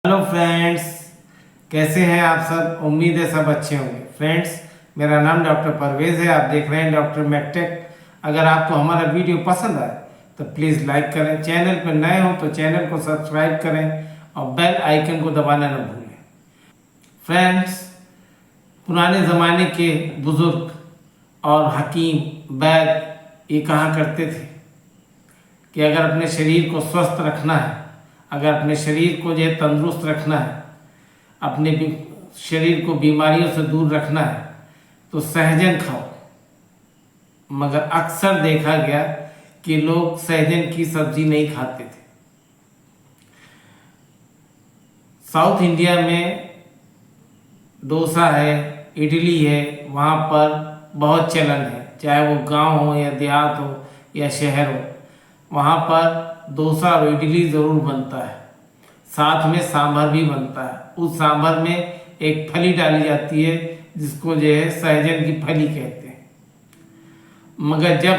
Hello friends, कैसे हैं आप सब। उम्मीद है सब अच्छे होंगे। फ्रेंड्स, मेरा नाम डॉक्टर परवेज़ है। आप देख रहे हैं डॉक्टर मैकटेक। अगर आपको हमारा वीडियो पसंद आए तो प्लीज़ लाइक करें। चैनल पर नए हो तो चैनल को सब्सक्राइब करें और बेल आइकन को दबाना न भूलें। फ्रेंड्स, पुराने ज़माने के बुज़ुर्ग और हकीम वैद्य ये कहा करते थे कि अगर अपने शरीर को स्वस्थ रखना है, अगर अपने शरीर को जो है तंदुरुस्त रखना है, अपने शरीर को बीमारियों से दूर रखना है तो सहजन खाओ। मगर अक्सर देखा गया कि लोग सहजन की सब्जी नहीं खाते थे। साउथ इंडिया में डोसा है, इडली है, वहाँ पर बहुत चलन है। चाहे वो गांव हो या देहात हो या शहर हो, वहाँ पर डोसा और इडली ज़रूर बनता है। साथ में सांभर भी बनता है। उस सांभर में एक फली डाली जाती है जिसको जो है सहजन की फली कहते हैं। मगर जब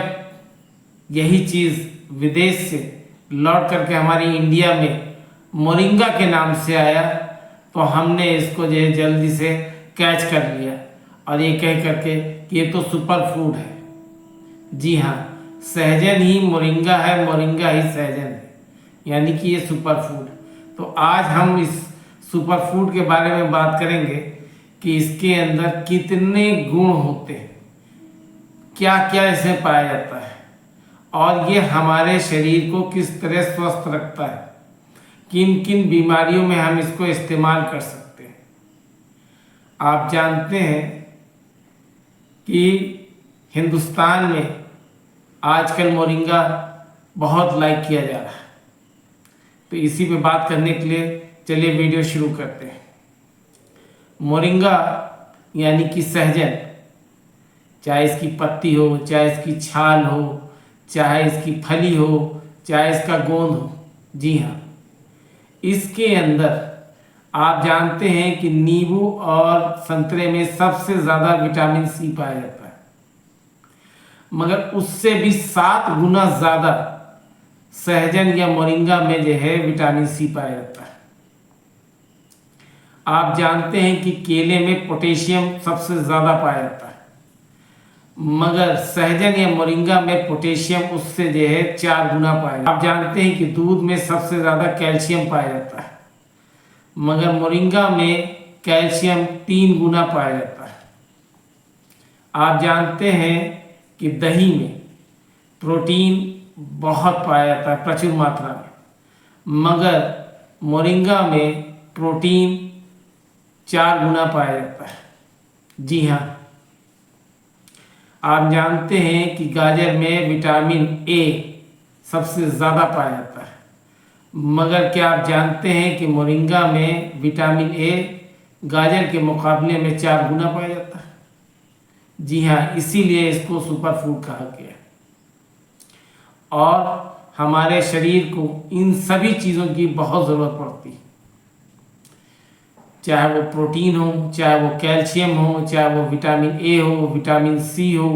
यही चीज़ विदेश से लौट करके हमारी इंडिया में मोरिंगा के नाम से आया तो हमने इसको जो है जल्दी से कैच कर लिया और ये कह करके कि ये तो सुपर फूड है। जी हाँ, सहजन ही मोरिंगा है, मोरिंगा ही सहजन है, यानी कि ये सुपर फूड। तो आज हम इस सुपर फूड के बारे में बात करेंगे कि इसके अंदर कितने गुण होते हैं, क्या क्या इसमें पाया जाता है और ये हमारे शरीर को किस तरह स्वस्थ रखता है, किन किन बीमारियों में हम इसको इस्तेमाल कर सकते हैं। आप जानते हैं कि हिंदुस्तान में आजकल मोरिंगा बहुत लाइक किया जा रहा है। तो इसी पे बात करने के लिए चलिए वीडियो शुरू करते हैं। मोरिंगा यानी कि सहजन, चाहे इसकी पत्ती हो, चाहे इसकी छाल हो, चाहे इसकी फली हो, चाहे इसका गोंद हो, जी हाँ, इसके अंदर आप जानते हैं कि नींबू और संतरे में सबसे ज़्यादा विटामिन सी पाया जाता है। मगर उससे भी 7 गुना ज़्यादा सहजन या मोरिंगा में जो है विटामिन सी पाया जाता है। आप जानते हैं कि केले में पोटेशियम सबसे ज़्यादा पाया जाता है, मगर सहजन या मोरिंगा में पोटेशियम उससे जो है 4 गुना पाया जाता है। आप जानते हैं कि दूध में सबसे ज़्यादा कैल्शियम पाया जाता है, मगर मोरिंगा में कैल्शियम 3 गुना पाया जाता है। आप जानते हैं कि दही में प्रोटीन बहुत पाया जाता है, प्रचुर मात्रा में, मगर मोरिंगा में प्रोटीन 4 गुना पाया जाता है। जी हाँ, आप जानते हैं कि गाजर में विटामिन ए सबसे ज़्यादा पाया जाता है, मगर क्या आप जानते हैं कि मोरिंगा में विटामिन ए गाजर के मुकाबले में 4 गुना पाया जाता है। जी हाँ, इसीलिए इसको सुपर फूड कहा गया है। और हमारे शरीर को इन सभी चीज़ों की बहुत ज़रूरत पड़ती है, चाहे वो प्रोटीन हो, चाहे वो कैल्शियम हो, चाहे वो विटामिन ए हो, विटामिन सी हो,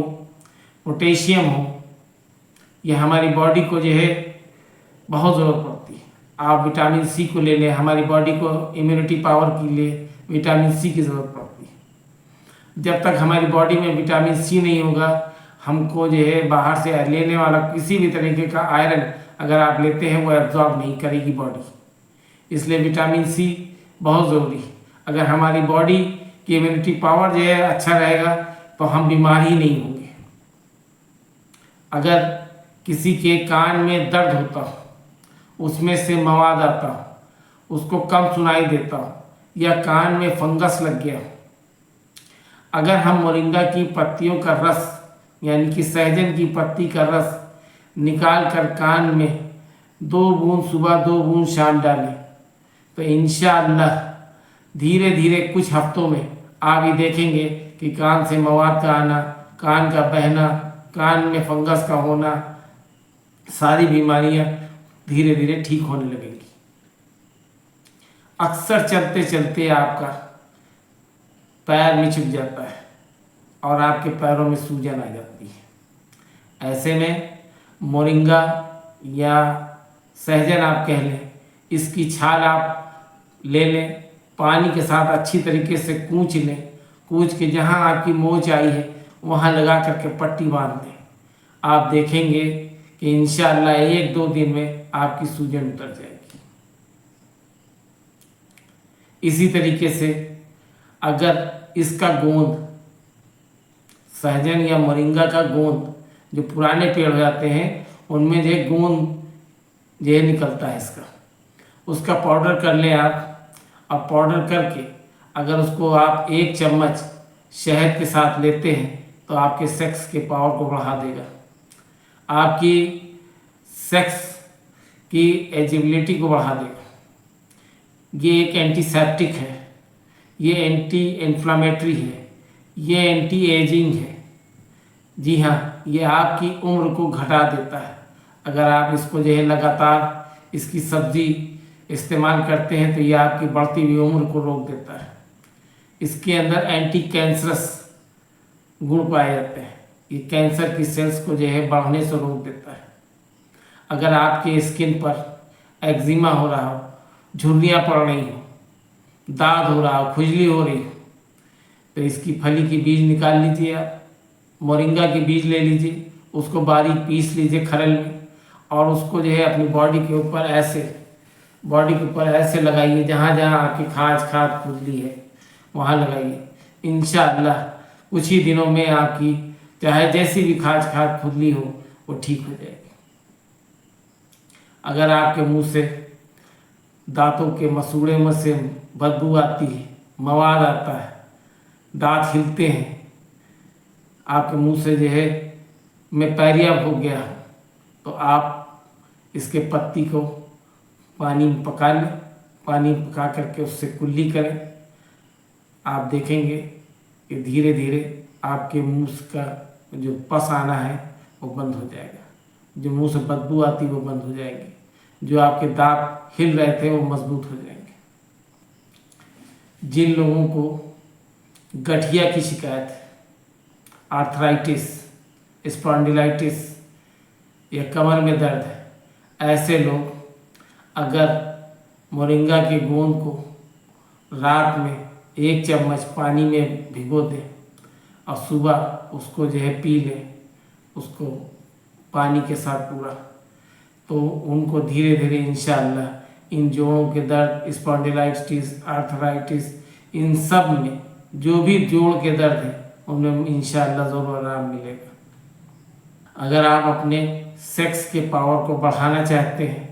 पोटेशियम हो, ये हमारी बॉडी को जो है बहुत ज़रूरत पड़ती है। आप विटामिन सी को ले लें, हमारी बॉडी को इम्यूनिटी पावर के लिए विटामिन सी की ज़रूरत पड़ती है। जब तक हमारी बॉडी में विटामिन सी नहीं होगा, हमको जो है बाहर से लेने वाला किसी भी तरीके का आयरन अगर आप लेते हैं वो एब्जॉर्ब नहीं करेगी बॉडी। इसलिए विटामिन सी बहुत ज़रूरी है। अगर हमारी बॉडी की इम्यूनिटी पावर जो है अच्छा रहेगा तो हम बीमार ही नहीं होंगे। अगर किसी के कान में दर्द होता हो, उसमें से मवाद आता हो, उसको कम सुनाई देता हो, या कान में फंगस लग गया हो, अगर हम मोरिंगा की पत्तियों का रस यानी कि सहजन की पत्ती का रस निकाल कर कान में 2 बूंद सुबह 2 बूंद शाम डालें तो इंशाअल्लाह धीरे धीरे कुछ हफ्तों में आप ही देखेंगे कि कान से मवाद का आना, कान का बहना, कान में फंगस का होना, सारी बीमारियां धीरे धीरे ठीक होने लगेंगी। अक्सर चलते चलते आपका पैर में छिप जाता है और आपके पैरों में सूजन आ जाती है। ऐसे में मोरिंगा या सहजन आप कह लें, इसकी छाल आप ले लें, पानी के साथ अच्छी तरीके से कूच लें, कूच के जहाँ आपकी मोच आई है वहाँ लगा करके पट्टी बांध दें। आप देखेंगे कि इंशाअल्लाह 1-2 दिन में आपकी सूजन उतर जाएगी। इसी तरीके से अगर इसका गोंद, सहजन या मोरिंगा का गोंद जो पुराने पेड़ हो जाते हैं उनमें जो गोंद जो निकलता है इसका, उसका पाउडर कर लें आप। और पाउडर करके अगर उसको आप 1 चम्मच शहद के साथ लेते हैं तो आपके सेक्स के पावर को बढ़ा देगा, आपकी सेक्स की एजिबिलिटी को बढ़ा देगा। ये एक एंटीसेप्टिक है, ये एंटी इन्फ्लामेटरी है, ये एंटी एजिंग है। जी हाँ, ये आपकी उम्र को घटा देता है। अगर आप इसको जो है लगातार इसकी सब्जी इस्तेमाल करते हैं तो ये आपकी बढ़ती हुई उम्र को रोक देता है। इसके अंदर एंटी कैंसरस गुण पाए जाते हैं, ये कैंसर की सेल्स को जो है बढ़ने से रोक देता है। अगर आपके स्किन पर एक्जिमा हो रहा हो, झुर्रियाँ पड़ रही हो, दाद हो रहा हो, खुजली हो रही हो, तो इसकी फली की बीज निकाल लीजिए आप, मोरिंगा की बीज ले लीजिए, उसको बारीक पीस लीजिए खरल में, और उसको जो है अपनी बॉडी के ऊपर ऐसे लगाइए, जहाँ जहाँ आपकी खाज खुजली है वहाँ लगाइए। इंशाअल्लाह कुछ ही दिनों में आपकी चाहे जैसी भी खाज खुजली हो वो ठीक हो जाएगी। अगर आपके मुंह से दांतों के मसूड़े में से बदबू आती है, मवाद आता है, दांत हिलते हैं, आपके मुंह से जो है में पैरिया हो गया, तो आप इसके पत्ती को पानी में पका लें, पानी पका करके उससे कुल्ली करें। आप देखेंगे कि धीरे धीरे आपके मुंह का जो पस आना है वो बंद हो जाएगा, जो मुंह से बदबू आती है वो बंद हो जाएगी, जो आपके दांत हिल रहे थे वो मजबूत हो जाएंगे। जिन लोगों को गठिया की शिकायत है, आर्थराइटिस, स्पॉन्डिलाइटिस या कमर में दर्द है, ऐसे लोग अगर मोरिंगा के गोंद को रात में 1 चम्मच पानी में भिगो दें और सुबह उसको जो है पी लें, उसको पानी के साथ पूरा, तो उनको धीरे धीरे इंशाअल्लाह इन जोड़ों के दर्द, स्पॉन्डिलाइटिस, आर्थराइटिस, इन सब में जो भी जोड़ के दर्द है उनमें इंशाअल्लाह ज़रूर आराम मिलेगा। अगर आप अपने सेक्स के पावर को बढ़ाना चाहते हैं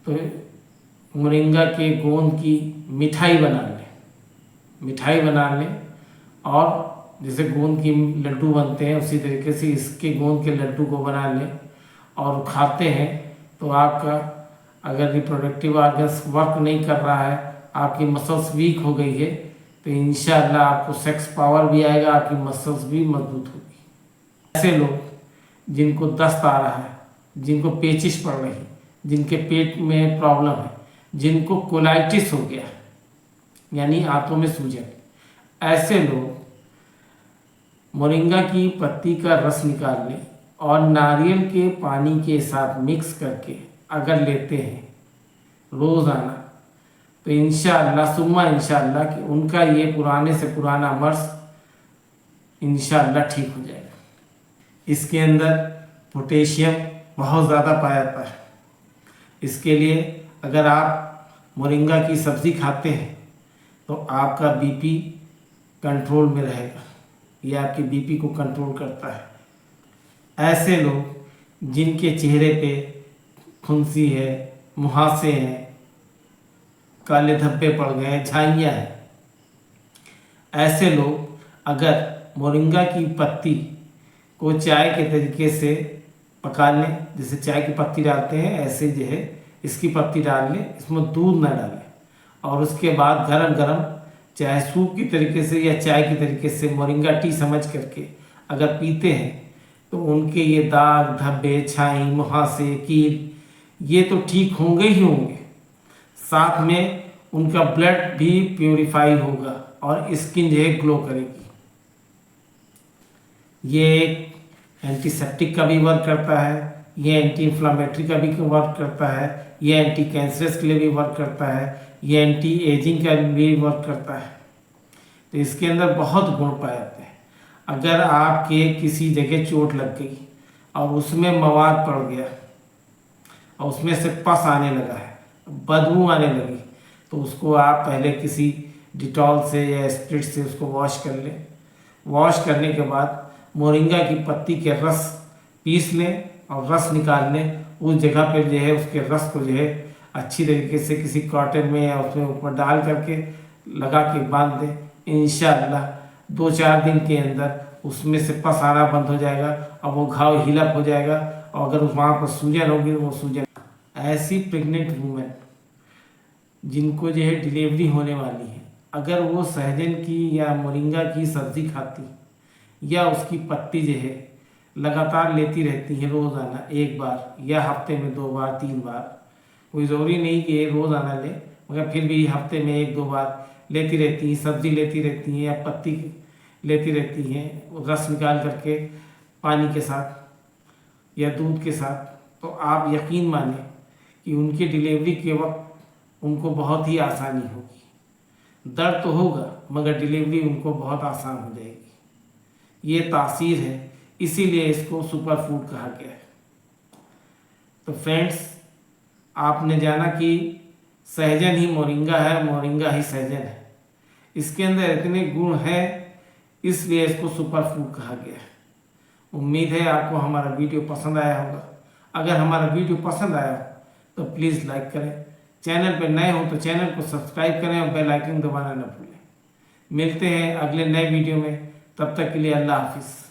तो मोरिंगा के गोंद की मिठाई बना लें, और जैसे गोंद की लड्डू बनते हैं उसी तरीके से इसके गोंद के लड्डू को बना लें और खाते हैं तो आपका अगर रिप्रोडक्टिव ऑर्गन्स वर्क नहीं कर रहा है, आपकी मसल्स वीक हो गई है, तो इंशाअल्लाह आपको सेक्स पावर भी आएगा, आपकी मसल्स भी मजबूत होगी। ऐसे लोग जिनको दस्त आ रहा है, जिनको पेचिश पड़ रही है, जिनके पेट में प्रॉब्लम है, जिनको कोलाइटिस हो गया है यानी आंतों में सूजन, ऐसे लोग मोरिंगा की पत्ती का रस निकाल लें और नारियल के पानी के साथ मिक्स करके अगर लेते हैं रोज़ाना, तो इंशाअल्लाह सुम्मा इंशाअल्लाह कि उनका ये पुराने से पुराना मर्ज इंशाअल्लाह ठीक हो जाएगा। इसके अंदर पोटेशियम बहुत ज़्यादा पाया जाता है, इसके लिए अगर आप मोरिंगा की सब्ज़ी खाते हैं तो आपका बीपी कंट्रोल में रहेगा, ये आपकी बीपी को कंट्रोल करता है। ऐसे लोग जिनके चेहरे पे फुंसी है, मुहासे हैं, काले धब्बे पड़ गए हैं, झाइयाँ हैं, ऐसे लोग अगर मोरिंगा की पत्ती को चाय के तरीके से पका लें, जैसे चाय की पत्ती डालते हैं ऐसे जो है इसकी पत्ती डाल लें, इसमें दूध ना डालें, और उसके बाद गरम गरम चाहे सूप की तरीके से या चाय की तरीके से मोरिंगा टी समझ करके अगर पीते हैं तो उनके ये दाग, धब्बे, छाई, मुहासे, कील ये तो ठीक होंगे ही होंगे, साथ में उनका ब्लड भी प्योरीफाई होगा और स्किन जो है ग्लो करेगी। ये एक एंटीसेप्टिक का भी वर्क करता है, ये एंटी इन्फ्लामेटरी का भी वर्क करता है, ये एंटी कैंसरस के लिए भी वर्क करता है, ये एंटी एजिंग का भी वर्क करता है। तो इसके अंदर बहुत गुण पाए जाते हैं। अगर आपके किसी जगह चोट लग गई और उसमें मवाद पड़ गया और उसमें से पस आने लगा है, बदबू आने लगी, तो उसको आप पहले किसी डिटॉल से या स्प्रिट से उसको वॉश कर लें। वॉश करने के बाद मोरिंगा की पत्ती के रस पीस लें और रस निकाल लें। उस जगह पर जो है उसके रस को जो है अच्छी तरीके से किसी कॉटन में या उसमें ऊपर डाल करके लगा के बांध दें। इंशाअल्लाह 2-4 दिन के अंदर उसमें से पस आना बंद हो जाएगा और वो घाव हीलअप हो जाएगा। और अगर वहाँ पर सूजन होगी वो सूजन, ऐसी प्रेग्नेंट वूमेन जिनको जो है डिलीवरी होने वाली है, अगर वो सहजन की या मोरिंगा की सब्ज़ी खाती या उसकी पत्ती जो है लगातार लेती रहती है रोज़ाना 1 बार या हफ्ते में 2 बार 3 बार, कोई ज़रूरी नहीं कि ये रोज़ाना ले, मगर फिर भी हफ्ते में 1-2 बार लेती रहती हैं, सब्ज़ी लेती रहती हैं या पत्ती लेती रहती हैं रस निकाल करके पानी के साथ या दूध के साथ, तो आप यकीन माने कि उनकी डिलीवरी के वक्त उनको बहुत ही आसानी होगी। दर्द तो होगा मगर डिलीवरी उनको बहुत आसान हो जाएगी। ये तासीर है, इसीलिए इसको सुपर फूड कहा गया है। तो फ्रेंड्स, आपने जाना कि सहजन ही मोरिंगा है, मोरिंगा ही सहजन है। इसके अंदर इतने गुण हैं, इसलिए इसको सुपर फूड कहा गया है। उम्मीद है आपको हमारा वीडियो पसंद आया होगा। अगर हमारा वीडियो पसंद आया तो प्लीज़ लाइक करें, चैनल पर नए हो तो चैनल को सब्सक्राइब करें और बेल आइकन दबाना न भूलें। मिलते हैं अगले नए वीडियो में, तब तक के लिए अल्लाह हाफिज़।